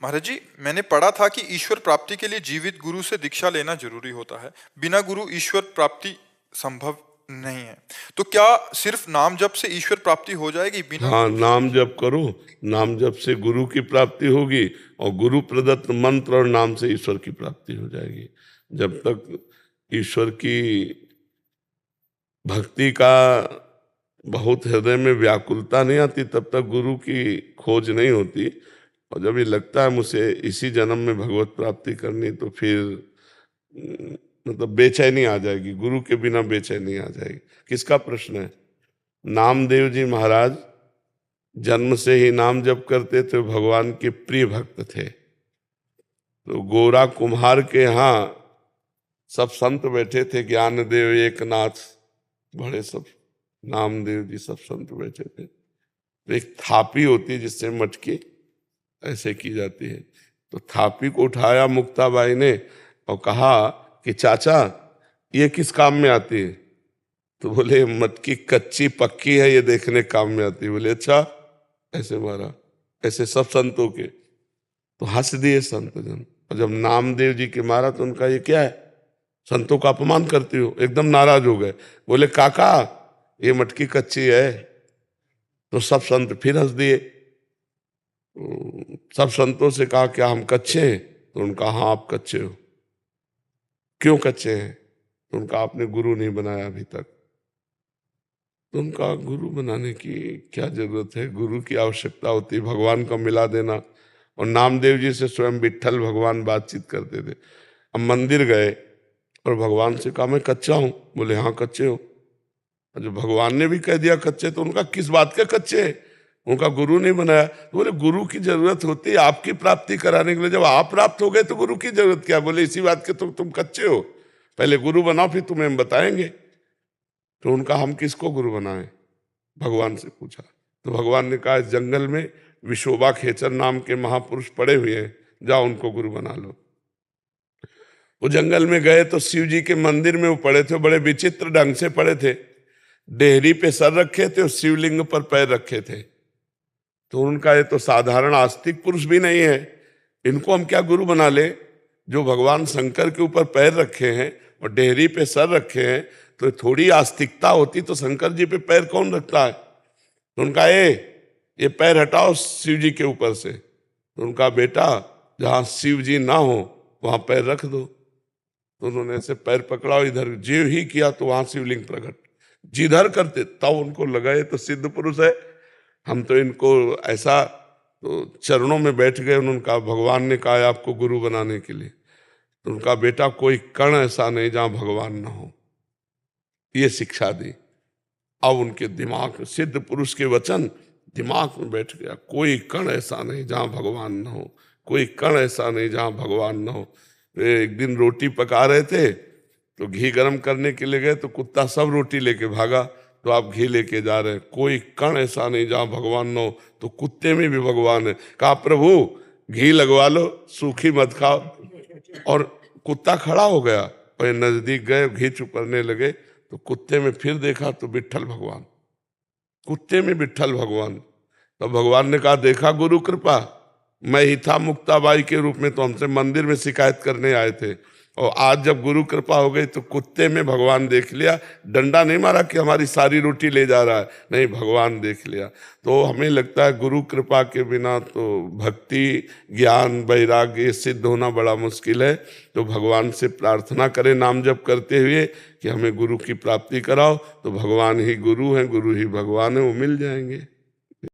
महाराज जी, मैंने पढ़ा था कि ईश्वर प्राप्ति के लिए जीवित गुरु से दीक्षा लेना जरूरी होता है। बिना गुरु ईश्वर प्राप्ति संभव नहीं है। तो क्या सिर्फ नाम जप से ईश्वर प्राप्ति हो जाएगी बिना हाँ, गुरु से? नाम जप करो, नाम जप से गुरु की प्राप्ति होगी और गुरु प्रदत्त मंत्र और नाम से ईश्वर की प्राप्ति हो जाएगी। जब तक ईश्वर की भक्ति का बहुत हृदय में व्याकुलता नहीं आती तब तक गुरु की खोज नहीं होती। और जब ये लगता है मुझे इसी जन्म में भगवत प्राप्ति करनी, तो फिर मतलब बेचैनी आ जाएगी, गुरु के बिना बेचैनी आ जाएगी। किसका प्रश्न है? नामदेव जी महाराज जन्म से ही नाम जप करते थे, भगवान के प्रिय भक्त थे। तो गोरा कुम्हार के यहाँ सब संत बैठे थे, ज्ञानदेव, एकनाथ, बड़े सब नामदेव जी सब संत बैठे थे। तो एक थापी होती है जिससे मटकी ऐसे की जाती है। तो थापी को उठाया मुक्ताबाई ने और कहा कि चाचा ये किस काम में आती है? तो बोले मटकी कच्ची पक्की है, ये देखने काम में आती है। बोले अच्छा, ऐसे मारा, ऐसे सब संतों के। तो हंस दिए संत जन। और जब नामदेव जी के मारा तो उनका ये क्या है, संतों का अपमान करती हो, एकदम नाराज हो गए। बोले काका ये मटकी कच्ची है। तो सब संत फिर हंस दिए। सब संतों से कहा क्या हम कच्चे हैं? तो उनका हाँ आप कच्चे हो। क्यों कच्चे हैं? तो उनका आपने गुरु नहीं बनाया अभी तक। तो उनका गुरु बनाने की क्या जरूरत है? गुरु की आवश्यकता होती है भगवान को मिला देना। और नामदेव जी से स्वयं विट्ठल भगवान बातचीत करते थे। अब मंदिर गए और भगवान से कहा मैं कच्चा हूं। बोले हाँ कच्चे हो। जो भगवान ने भी कह दिया कच्चे, तो उनका किस बात के कच्चे हैं? उनका गुरु नहीं बनाया। तो बोले गुरु की जरूरत होती है आपकी प्राप्ति कराने के लिए। जब आप प्राप्त हो गए तो गुरु की जरूरत क्या? बोले इसी बात के तो तुम कच्चे हो, पहले गुरु बनाओ फिर तुम्हें हम बताएंगे। तो उनका हम किसको गुरु बनाएं? भगवान से पूछा। तो भगवान ने कहा इस जंगल में विशोबा खेचर नाम के महापुरुष पड़े हुए हैं, जाओ उनको गुरु बना लो। वो जंगल में गए तो शिव जी के मंदिर में वो पड़े थे, बड़े विचित्र ढंग से पड़े थे। डेहरी पे सर रखे थे और शिवलिंग पर पैर रखे थे। तो उनका ये तो साधारण आस्तिक पुरुष भी नहीं है, इनको हम क्या गुरु बना ले? जो भगवान शंकर के ऊपर पैर रखे हैं और डेहरी पे सर रखे हैं, तो थोड़ी आस्तिकता होती तो शंकर जी पे पैर कौन रखता है? तो उनका ये पैर हटाओ शिव जी के ऊपर से। तो उनका बेटा जहाँ शिव जी ना हो वहां पैर रख दो। तो उन्होंने ऐसे पैर पकड़ा, इधर जीव ही किया तो वहां शिवलिंग प्रकट। जिधर करते तब उनको लगा ये तो सिद्ध पुरुष है, हम तो इनको ऐसा। तो चरणों में बैठ गए। उन्होंने कहा भगवान ने कहा आपको गुरु बनाने के लिए। तो उनका बेटा कोई कण ऐसा नहीं जहां भगवान ना हो, ये शिक्षा दी। अब उनके दिमाग, सिद्ध पुरुष के वचन दिमाग में बैठ गया। कोई कण ऐसा नहीं जहां भगवान न हो, कोई कण ऐसा नहीं जहां भगवान न हो। एक दिन रोटी पका रहे थे तो घी गर्म करने के लिए गए तो कुत्ता सब रोटी लेके भागा। तो आप घी लेके जा रहे हैं, कोई कण ऐसा नहीं जहां भगवान न हो। तो कुत्ते में भी भगवान है। कहा प्रभु घी लगवा लो, सूखी मत खाओ। और कुत्ता खड़ा हो गया और ये नजदीक गए, घी चुपरने लगे। तो कुत्ते में फिर देखा तो विट्ठल भगवान, कुत्ते में विट्ठल भगवान। तो भगवान ने कहा देखा गुरु कृपा, मैं ही था मुक्ताबाई के रूप में, तो हमसे मंदिर में शिकायत करने आए थे। और आज जब गुरु कृपा हो गई तो कुत्ते में भगवान देख लिया। डंडा नहीं मारा कि हमारी सारी रोटी ले जा रहा है, नहीं, भगवान देख लिया। तो हमें लगता है गुरु कृपा के बिना तो भक्ति, ज्ञान, वैराग्य सिद्ध होना बड़ा मुश्किल है। तो भगवान से प्रार्थना करें नाम जप करते हुए कि हमें गुरु की प्राप्ति कराओ। तो भगवान ही गुरु हैं, गुरु ही भगवान है, वो मिल जाएंगे।